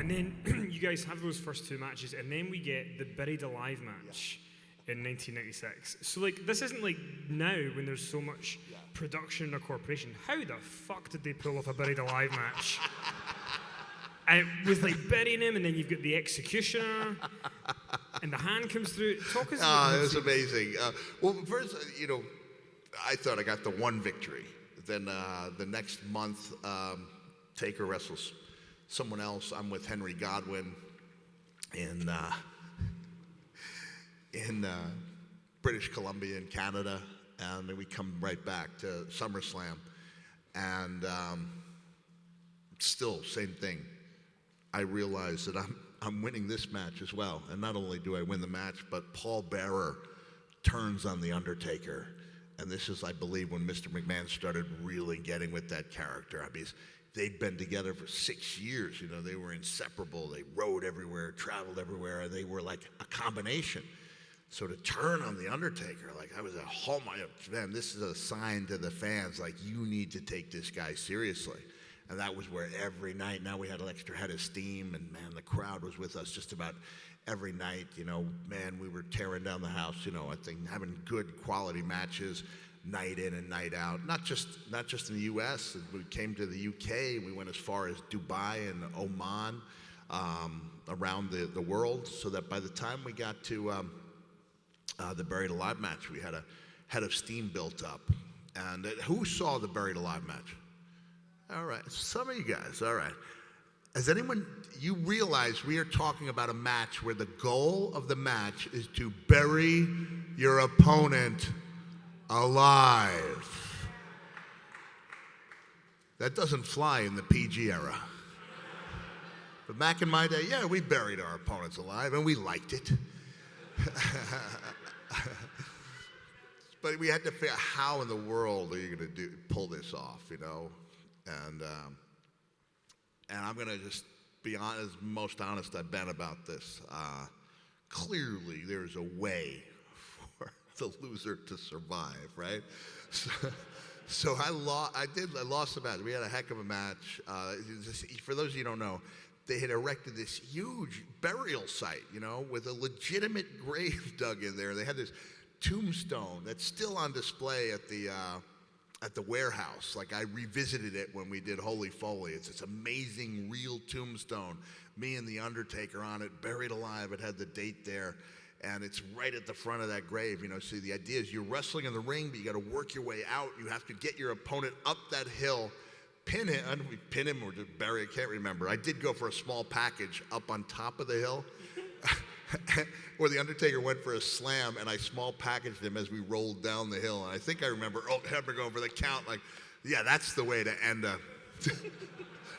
And then you guys have those first two matches, and then we get the Buried Alive match in 1996. So like, this isn't like now when there's so much production in a corporation. How the fuck did they pull off a Buried Alive match? With like burying him, and then you've got the executioner, and the hand comes through. Talk us about it was amazing. Well, first, I thought I got the one victory. Then the next month, Taker wrestles someone else. I'm with Henry Godwin in British Columbia in Canada, and then we come right back to SummerSlam, and still same thing. I realize that I'm winning this match as well, and not only do I win the match, but Paul Bearer turns on the Undertaker, and this is, I believe, when Mr. McMahon started really getting with that character. I mean, they'd been together for 6 years. They were inseparable. They rode everywhere, traveled everywhere, and they were like a combination. So to turn on the Undertaker, like, I was at home. Man, this is a sign to the fans, like, you need to take this guy seriously. And that was where every night, now we had an extra head of steam, and man, the crowd was with us just about every night. Man, we were tearing down the house. I think having good quality matches, night in and night out. Not just in the U.S. We came to the U.K. We went as far as Dubai and Oman, around the world, so that by the time we got to the Buried Alive match, we had a head of steam built up. And who saw the Buried Alive match? All right, some of you guys, all right. Has anyone, you realize we are talking about a match where the goal of the match is to bury your opponent alive. That doesn't fly in the PG era. But back in my day, we buried our opponents alive, and we liked it. But we had to figure out how in the world are you going to pull this off, And I'm going to just be honest, most honest I've been about this. Clearly, there's a way for the loser to survive, right? So I lost the match. We had a heck of a match. For those of you who don't know, they had erected this huge burial site, with a legitimate grave dug in there. They had this tombstone that's still on display at the warehouse. Like, I revisited it when we did Holy Foley. It's this amazing real tombstone, me and the Undertaker on it, buried alive. It had the date there, and it's right at the front of that grave. So the idea is you're wrestling in the ring, but you got to work your way out. You have to get your opponent up that hill, pin him. I don't know if we pin him or just bury. I can't remember. I did go for a small package up on top of the hill. Where the Undertaker went for a slam, and I small packaged him as we rolled down the hill. And I think I remember Hebner going for the count, like, that's the way to end a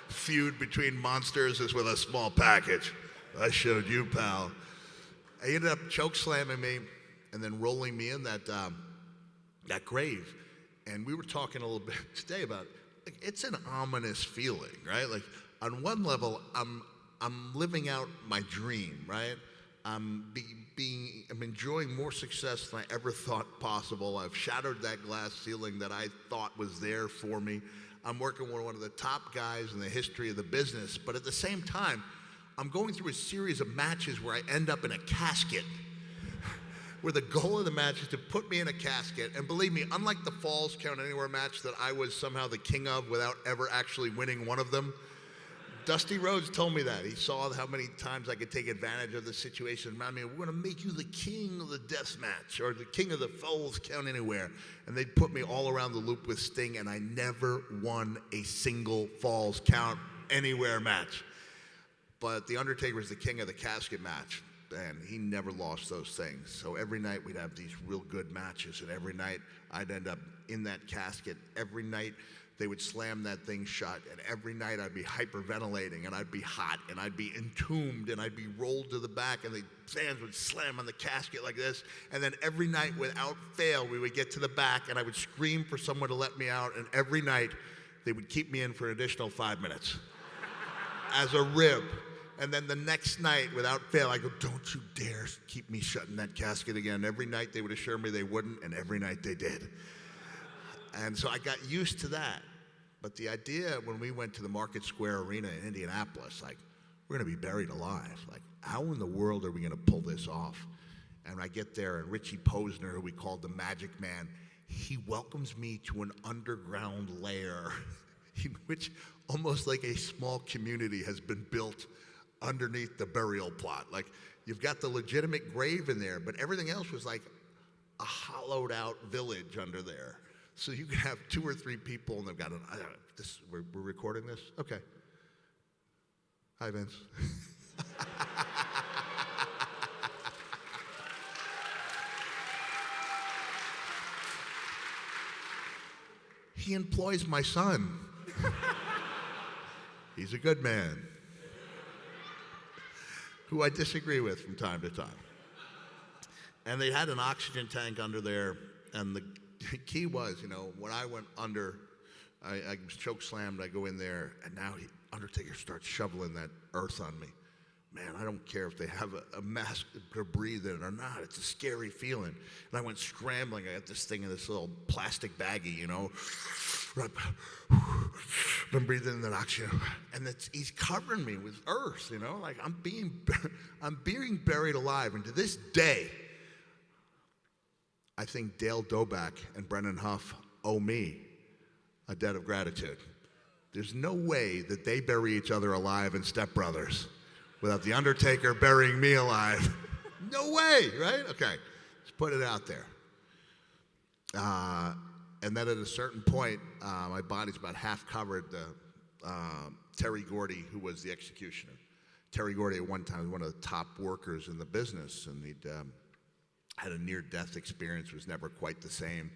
feud between monsters, is with a small package. I showed you, pal. He ended up choke slamming me and then rolling me in that grave. And we were talking a little bit today about, like, it's an ominous feeling, right? Like, on one level, I'm living out my dream, right? I'm enjoying more success than I ever thought possible. I've shattered that glass ceiling that I thought was there for me. I'm working with one of the top guys in the history of the business, but at the same time, I'm going through a series of matches where I end up in a casket, where the goal of the match is to put me in a casket. And believe me, unlike the Falls Count Anywhere match that I was somehow the king of without ever actually winning one of them, Dusty Rhodes told me that. He saw how many times I could take advantage of the situation. I mean, we're going to make you the king of the death match, or the king of the Falls Count Anywhere. And they'd put me all around the loop with Sting, and I never won a single Falls Count Anywhere match. But the Undertaker was the king of the casket match, and he never lost those things. So every night we'd have these real good matches, and every night I'd end up in that casket. Every night they would slam that thing shut, and every night I'd be hyperventilating, and I'd be hot, and I'd be entombed, and I'd be rolled to the back, and the fans would slam on the casket like this. And then every night, without fail, we would get to the back, and I would scream for someone to let me out, and every night they would keep me in for an additional 5 minutes as a rib. And then the next night, without fail, I go, don't you dare keep me shut in that casket again. Every night they would assure me they wouldn't, and every night they did. And so I got used to that. But the idea when we went to the Market Square Arena in Indianapolis, like, we're going to be buried alive. Like, how in the world are we going to pull this off? And I get there, and Richie Posner, who we called the Magic Man, he welcomes me to an underground lair in which almost like a small community has been built underneath the burial plot. Like, you've got the legitimate grave in there, but everything else was like a hollowed out village under there. So you could have 2 or 3 people, and they've got we're recording this? Okay. Hi, Vince. He employs my son. He's a good man, who I disagree with from time to time. And they had an oxygen tank under there, and the key was, when I went under, I was choke slammed, I go in there, and now Undertaker starts shoveling that earth on me. Man, I don't care if they have a mask to breathe in or not. It's a scary feeling. And I went scrambling. I got this thing in this little plastic baggie, I'm breathing in that oxygen. And he's covering me with earth, like I'm being buried alive. And to this day, I think Dale Doback and Brennan Huff owe me a debt of gratitude. There's no way that they bury each other alive in Step Brothers without the Undertaker burying me alive. No way, right? Okay, let's put it out there. And then at a certain point, my body's about half covered. Terry Gordy, who was the executioner. Terry Gordy at one time was one of the top workers in the business, and he'd had a near-death experience, was never quite the same.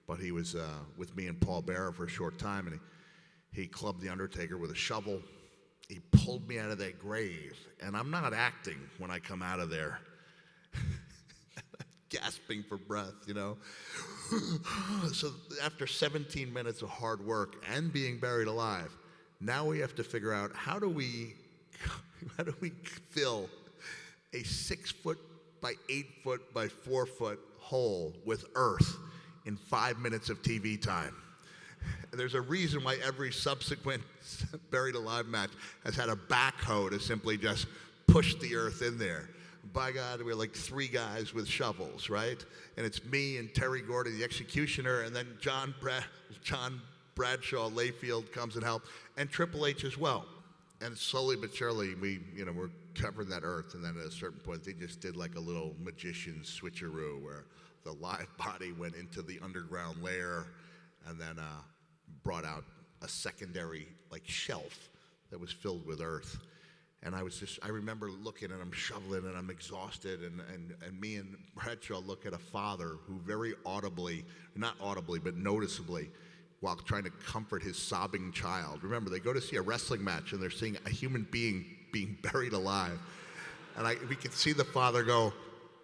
But he was with me and Paul Bearer for a short time, and he clubbed the Undertaker with a shovel. He pulled me out of that grave, and I'm not acting when I come out of there. Gasping for breath, So after 17 minutes of hard work and being buried alive, now we have to figure out how do we fill a 6-foot by 8-foot by 4-foot hole with earth in 5 minutes of TV time. And there's a reason why every subsequent buried alive match has had a backhoe to simply just push the earth in there. By God, we're like 3 guys with shovels, right? And it's me and Terry Gordy, the executioner, and then John Bradshaw Layfield comes and helps, and Triple H as well. And slowly but surely, we're covering that earth, and then at a certain point, they just did like a little magician's switcheroo where the live body went into the underground lair, and then brought out a secondary shelf that was filled with earth. And I remember looking, and I'm shoveling, and I'm exhausted, and me and Bradshaw look at a father who very audibly, not audibly, but noticeably, while trying to comfort his sobbing child. Remember, they go to see a wrestling match, and they're seeing a human being being buried alive. And we could see the father go,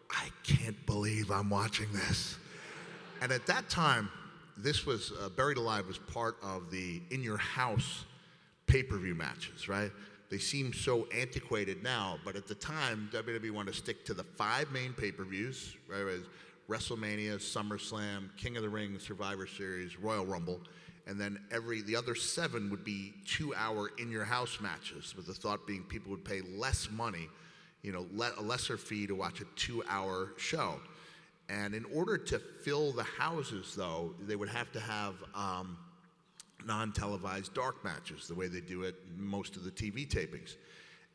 I can't believe I'm watching this. And at that time, this was, Buried Alive was part of the In Your House pay-per-view matches, right? They seem so antiquated now, but at the time, WWE wanted to stick to the 5 main pay-per-views, right? It was WrestleMania, SummerSlam, King of the Ring, Survivor Series, Royal Rumble, and then the other 7 would be 2-hour in-your-house matches, with the thought being people would pay less money, a lesser fee to watch a 2-hour show. And in order to fill the houses, though, they would have to have non-televised dark matches, the way they do it in most of the TV tapings.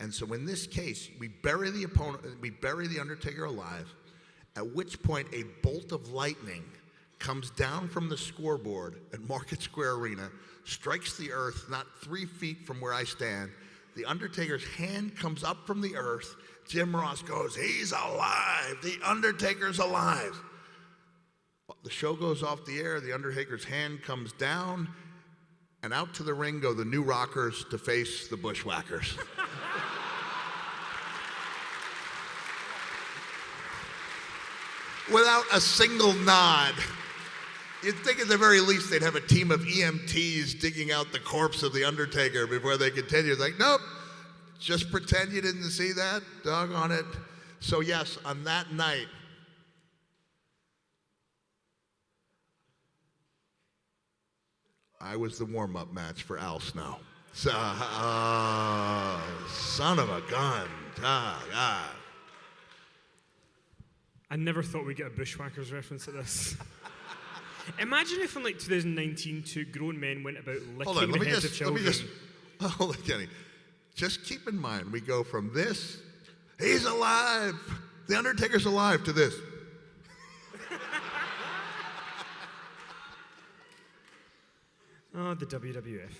And so in this case, we bury the opponent, we bury the Undertaker alive, at which point a bolt of lightning comes down from the scoreboard at Market Square Arena, strikes the earth not 3 feet from where I stand. The Undertaker's hand comes up from the earth. Jim Ross goes, he's alive. The Undertaker's alive. The show goes off the air. The Undertaker's hand comes down, and out to the ring go the New Rockers to face the Bushwhackers. Without a single nod. You'd think at the very least they'd have a team of EMTs digging out the corpse of the Undertaker before they continue. It's like, nope, just pretend you didn't see that, doggone it. So yes, on that night, I was the warm-up match for Al Snow. So, son of a gun. God. I never thought we'd get a Bushwhackers reference at this. Imagine if in like 2019 two grown men went about Hold on, licking the heads of children. Hold on, Kenny. Just keep in mind, we go from this, he's alive, the Undertaker's alive, to this. Oh, the WWF.